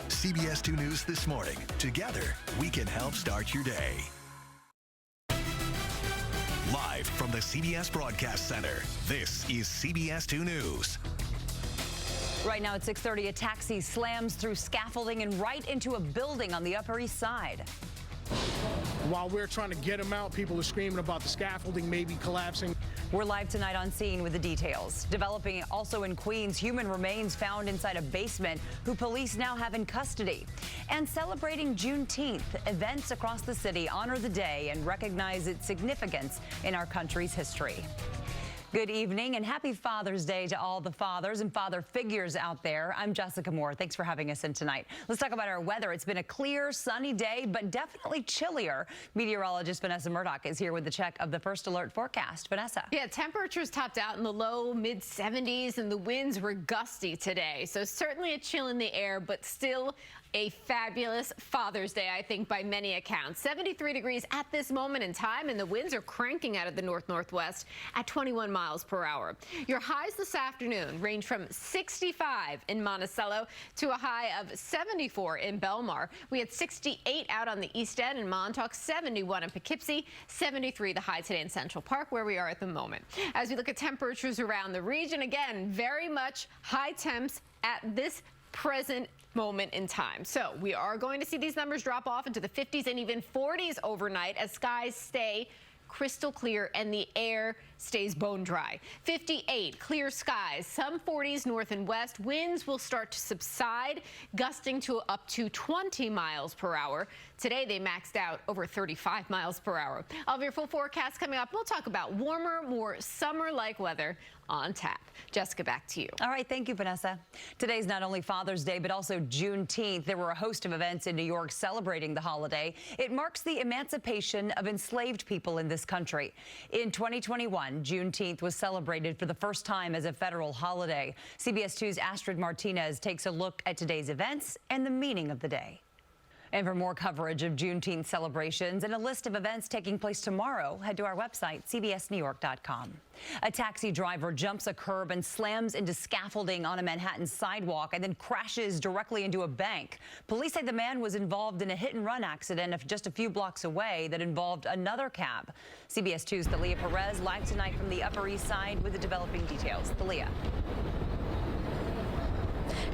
CBS 2 News this morning. Together, we can help start your day. Live from the CBS Broadcast Center, this is CBS 2 News. Right now at 6:30, a taxi slams through scaffolding and right into a building on the Upper East Side. While we're trying to get them out, people are screaming about the scaffolding maybe collapsing. We're live tonight on scene with the details. Developing also in Queens, human remains found inside a basement who police now have in custody. And celebrating Juneteenth, events across the city honor the day and recognize its significance in our country's history. Good evening and happy Father's Day to all the fathers and father figures out there. I'm Jessica Moore. Thanks for having us in tonight. Let's talk about our weather. It's been a clear, sunny day, but definitely chillier. Meteorologist Vanessa Murdoch is here with the check of the first alert forecast. Vanessa. Yeah, temperatures topped out in the low mid 70s and the winds were gusty today. So certainly a chill in the air, but still a fabulous Father's Day, I think, by many accounts. 73 degrees at this moment in time, and the winds are cranking out of the north-northwest at 21 miles per hour. Your highs this afternoon range from 65 in Monticello to a high of 74 in Belmar. We had 68 out on the East End in Montauk, 71 in Poughkeepsie, 73 the high today in Central Park, where we are at the moment. As we look at temperatures around the region, again, very much high temps at this present moment in time. So we are going to see these numbers drop off into the 50s and even 40s overnight as skies stay crystal clear and the air stays bone dry. 58, clear skies, some 40s north and west. Winds will start to subside, gusting to up to 20 miles per hour. Today, they maxed out over 35 miles per hour. I'll have your full forecast coming up. We'll talk about warmer, more summer-like weather on tap. Jessica, back to you. All right, thank you, Vanessa. Today's not only Father's Day, but also Juneteenth. There were a host of events in New York celebrating the holiday. It marks the emancipation of enslaved people in this country. In 2021, Juneteenth was celebrated for the first time as a federal holiday. CBS 2's Astrid Martinez takes a look at today's events and the meaning of the day. And for more coverage of Juneteenth celebrations and a list of events taking place tomorrow, head to our website, cbsnewyork.com. A taxi driver jumps a curb and slams into scaffolding on a Manhattan sidewalk and then crashes directly into a bank. Police say the man was involved in a hit-and-run accident just a few blocks away that involved another cab. CBS 2's Thalia Perez live tonight from the Upper East Side with the developing details. Thalia.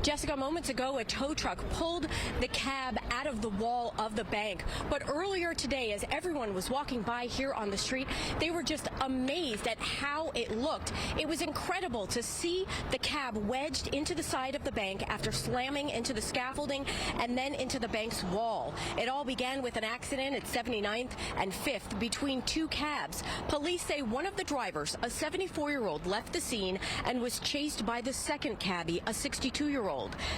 Jessica, moments ago, a tow truck pulled the cab out of the wall of the bank. But earlier today, as everyone was walking by here on the street, they were just amazed at how it looked. It was incredible to see the cab wedged into the side of the bank after slamming into the scaffolding and then into the bank's wall. It all began with an accident at 79th and 5th between two cabs. Police say one of the drivers, a 74-year-old, left the scene and was chased by the second cabbie, a 62-year-old.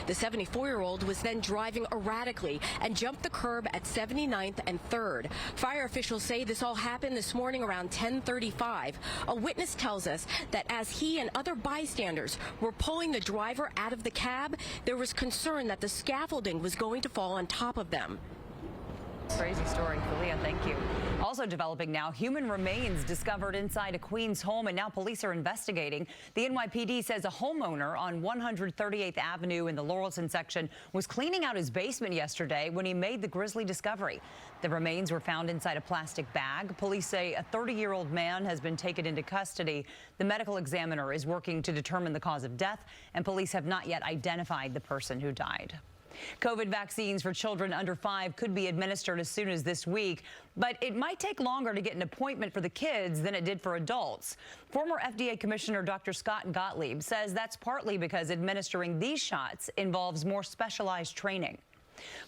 The 74-year-old was then driving erratically and jumped the curb at 79th and 3rd. Fire officials say this all happened this morning around 10:35. A witness tells us that as he and other bystanders were pulling the driver out of the cab, there was concern that the scaffolding was going to fall on top of them. Crazy story, Thalia, thank you. Also developing now, human remains discovered inside a Queens home, and now police are investigating. The NYPD says a homeowner on 138th Avenue in the Laurelton section was cleaning out his basement yesterday when he made the grisly discovery. The remains were found inside a plastic bag. Police say a 30-year-old man has been taken into custody. The medical examiner is working to determine the cause of death, and police have not yet identified the person who died. COVID vaccines for children under 5 could be administered as soon as this week, but it might take longer to get an appointment for the kids than it did for adults. Former FDA Commissioner Dr. Scott Gottlieb says that's partly because administering these shots involves more specialized training.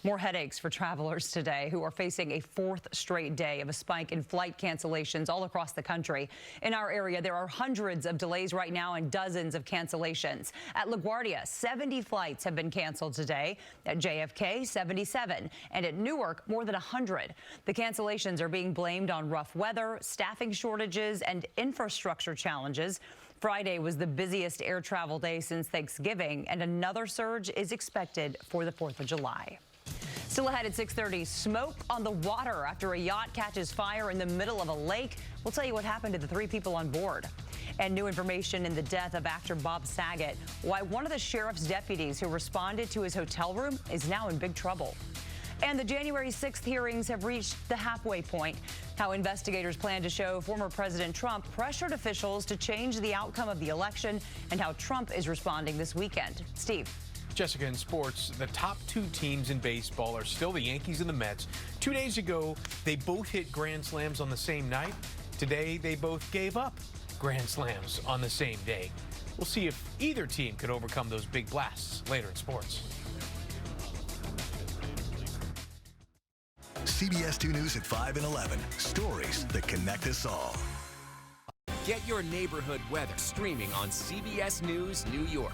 More headaches for travelers today who are facing a 4th straight day of a spike in flight cancellations all across the country. In our area, there are hundreds of delays right now and dozens of cancellations. At LaGuardia, 70 flights have been canceled today. At JFK, 77. And at Newark, more than 100. The cancellations are being blamed on rough weather, staffing shortages, and infrastructure challenges. Friday was the busiest air travel day since Thanksgiving, and another surge is expected for the 4th of July. Still ahead at 6:30, smoke on the water after a yacht catches fire in the middle of a lake. We'll tell you what happened to the 3 people on board. And new information in the death of actor Bob Saget, why one of the sheriff's deputies who responded to his hotel room is now in big trouble. And the January 6th hearings have reached the halfway point. How investigators plan to show former President Trump pressured officials to change the outcome of the election, and how Trump is responding this weekend. Steve. Jessica, in sports, the top 2 teams in baseball are still the Yankees and the Mets. 2 days ago, they both hit grand slams on the same night. Today, they both gave up grand slams on the same day. We'll see if either team could overcome those big blasts later in sports. CBS 2 News at 5 and 11. Stories that connect us all. Get your neighborhood weather streaming on CBS News New York.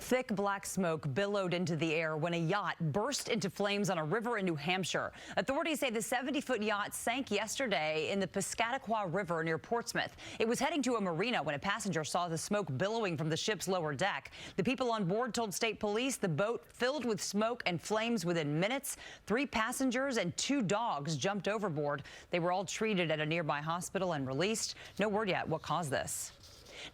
Thick black smoke billowed into the air when a yacht burst into flames on a river in New Hampshire. Authorities say the 70-foot yacht sank yesterday in the Piscataqua River near Portsmouth. It was heading to a marina when a passenger saw the smoke billowing from the ship's lower deck. The people on board told state police the boat filled with smoke and flames within minutes. 3 passengers and 2 dogs jumped overboard. They were all treated at a nearby hospital and released. No word yet what caused this.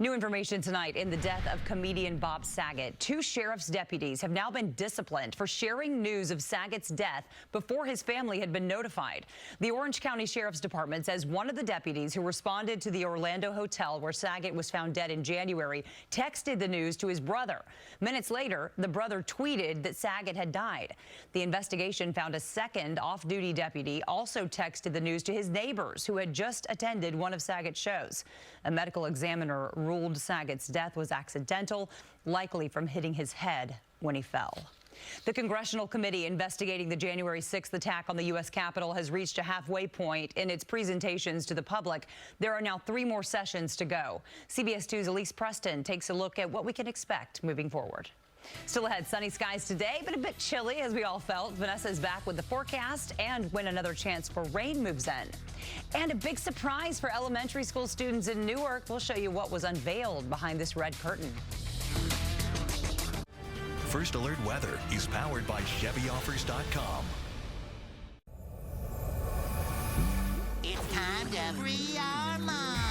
New information tonight in the death of comedian Bob Saget. 2 sheriff's deputies have now been disciplined for sharing news of Saget's death before his family had been notified. The Orange County Sheriff's Department says one of the deputies who responded to the Orlando hotel where Saget was found dead in January texted the news to his brother. Minutes later, the brother tweeted that Saget had died. The investigation found a second off-duty deputy also texted the news to his neighbors who had just attended one of Saget's shows. A medical examiner ruled Saget's death was accidental, likely from hitting his head when he fell. The congressional committee investigating the January 6th attack on the U.S. Capitol has reached a halfway point in its presentations to the public. There are now 3 more sessions to go. CBS 2's Elise Preston takes a look at what we can expect moving forward. Still ahead, sunny skies today, but a bit chilly as we all felt. Vanessa is back with the forecast and when another chance for rain moves in. And a big surprise for elementary school students in Newark. We'll show you what was unveiled behind this red curtain. First Alert Weather is powered by ChevyOffers.com. It's time to free our minds.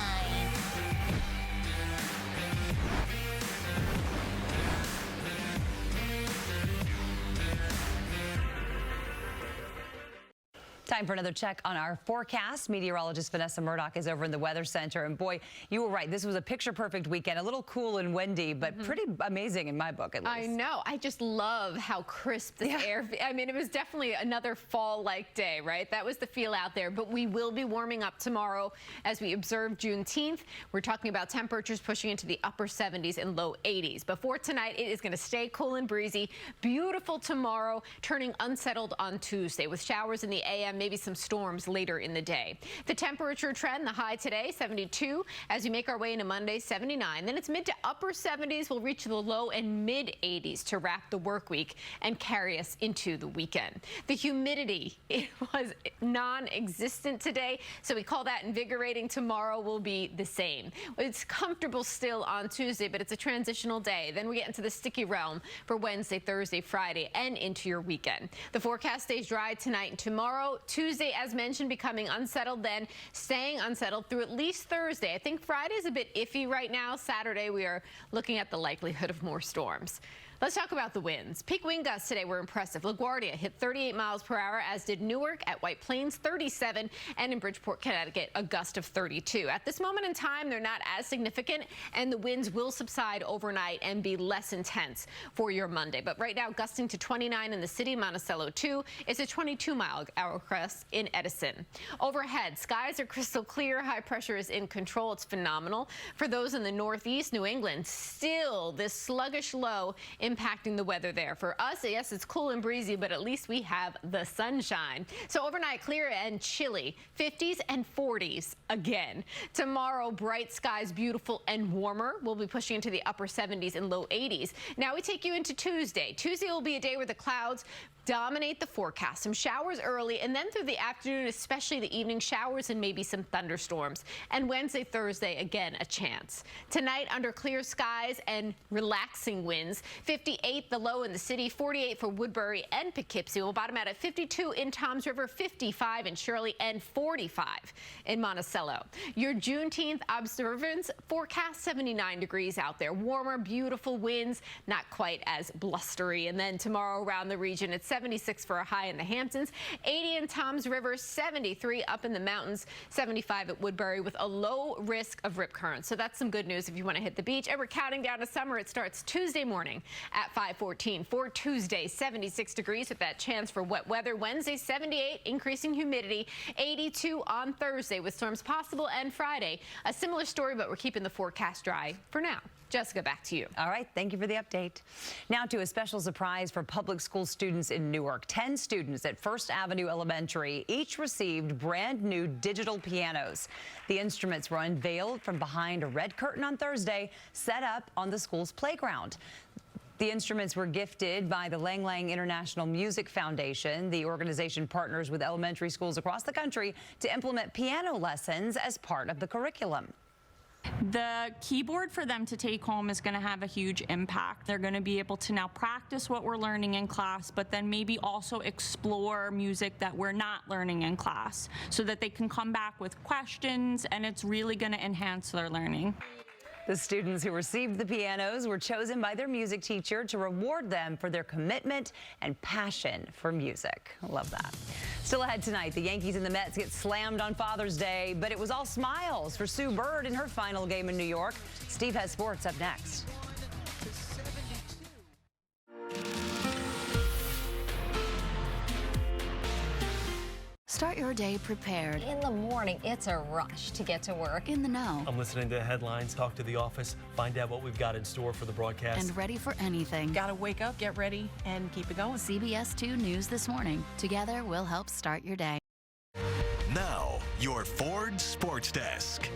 Time for another check on our forecast. Meteorologist Vanessa Murdoch is over in the Weather Center. And boy, you were right. This was a picture-perfect weekend. A little cool and windy, but pretty amazing in my book, at least. I know. I just love how crisp the air. I mean, it was definitely another fall-like day, right? That was the feel out there. But we will be warming up tomorrow as we observe Juneteenth. We're talking about temperatures pushing into the upper 70s and low 80s. Before tonight, it is going to stay cool and breezy. Beautiful tomorrow, turning unsettled on Tuesday with showers in the a.m. maybe some storms later in the day. The temperature trend, the high today, 72. As we make our way into Monday, 79. Then it's mid to upper 70s. We'll reach the low and mid 80s to wrap the work week and carry us into the weekend. The humidity, it was non-existent today, so we call that invigorating. Tomorrow will be the same. It's comfortable still on Tuesday, but it's a transitional day. Then we get into the sticky realm for Wednesday, Thursday, Friday, and into your weekend. The forecast stays dry tonight and tomorrow. Tuesday, as mentioned, becoming unsettled, then staying unsettled through at least Thursday. I think Friday's a bit iffy right now. Saturday, we are looking at the likelihood of more storms. Let's talk about the winds. Peak wind gusts today were impressive. LaGuardia hit 38 miles per hour, as did Newark. At White Plains, 37, and in Bridgeport, Connecticut, a gust of 32. At this moment in time, they're not as significant, and the winds will subside overnight and be less intense for your Monday. But right now, gusting to 29 in the city. Monticello 2 is a 22-mile-hour gust in Edison. Overhead, skies are crystal clear. High pressure is in control. It's phenomenal. For those in the northeast, New England, still this sluggish low impacting the weather there. For us, yes, it's cool and breezy, but at least we have the sunshine. So overnight, clear and chilly, 50s and 40s again. Tomorrow, bright skies, beautiful and warmer. We'll be pushing into the upper 70s and low 80s. Now we take you into Tuesday. Tuesday will be a day where the clouds dominate the forecast. Some showers early, and then through the afternoon, especially the evening, showers and maybe some thunderstorms. And Wednesday, Thursday, again, a chance. Tonight, under clear skies and relaxing winds, 50 58 the low in the city, 48 for Woodbury and Poughkeepsie. We'll bottom out at 52 in Toms River, 55 in Shirley, and 45 in Monticello. Your Juneteenth observance forecast, 79 degrees out there. Warmer, beautiful winds, not quite as blustery. And then tomorrow around the region, it's 76 for a high in the Hamptons, 80 in Toms River, 73 up in the mountains, 75 at Woodbury with a low risk of rip currents. So that's some good news if you want to hit the beach. And we're counting down to summer. It starts Tuesday morning at 5:14. For Tuesday, 76 degrees with that chance for wet weather. Wednesday, 78, increasing humidity, 82 on Thursday with storms possible, and Friday, a similar story, but we're keeping the forecast dry for now. Jessica, back to you. All right, thank you for the update. Now to a special surprise for public school students in Newark. 10 students at First Avenue Elementary each received brand new digital pianos. The instruments were unveiled from behind a red curtain on Thursday, set up on the school's playground. The instruments were gifted by the Lang Lang International Music Foundation. The organization partners with elementary schools across the country to implement piano lessons as part of the curriculum. The keyboard for them to take home is going to have a huge impact. They're going to be able to now practice what we're learning in class, but then maybe also explore music that we're not learning in class so that they can come back with questions, and it's really going to enhance their learning. The students who received the pianos were chosen by their music teacher to reward them for their commitment and passion for music. I love that. Still ahead tonight, the Yankees and the Mets get slammed on Father's Day, but it was all smiles for Sue Bird in her final game in New York. Steve has sports up next. Start your day prepared. In the morning, it's a rush to get to work. In the know. I'm listening to headlines, talk to the office, find out what we've got in store for the broadcast. And ready for anything. Gotta wake up, get ready, and keep it going. CBS 2 News This Morning. Together, we'll help start your day. Now, your Ford Sports Desk.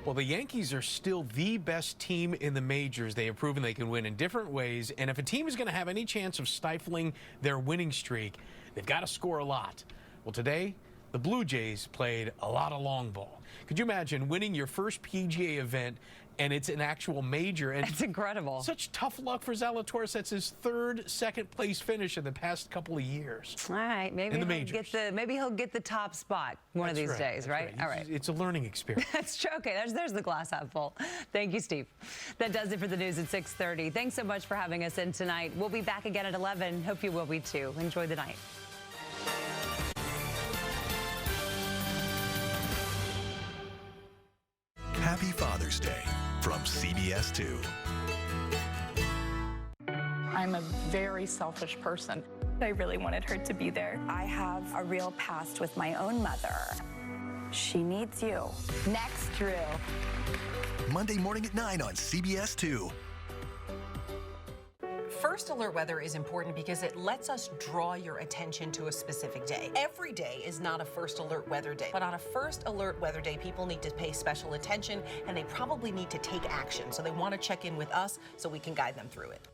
Well, the Yankees are still the best team in the majors. They have proven they can win in different ways, and if a team is going to have any chance of stifling their winning streak, they've got to score a lot. Well, today, the Blue Jays played a lot of long ball. Could you imagine winning your first PGA event, and it's an actual major? And it's incredible. Such tough luck for Zalatoris. That's his third second-place finish in the past couple of years. All right, maybe he'll get the top spot one of these days, right? All right. It's a learning experience. That's true. Okay, there's the glass half full. Thank you, Steve. That does it for the news at 6:30. Thanks so much for having us in tonight. We'll be back again at 11. Hope you will be too. Enjoy the night. Happy Father's Day from CBS 2. I'm a very selfish person. I really wanted her to be there. I have a real past with my own mother. She needs you. Next, Drew. Monday morning at 9 on CBS 2. First alert weather is important because it lets us draw your attention to a specific day. Every day is not a first alert weather day, but on a first alert weather day, people need to pay special attention and they probably need to take action. So they want to check in with us so we can guide them through it.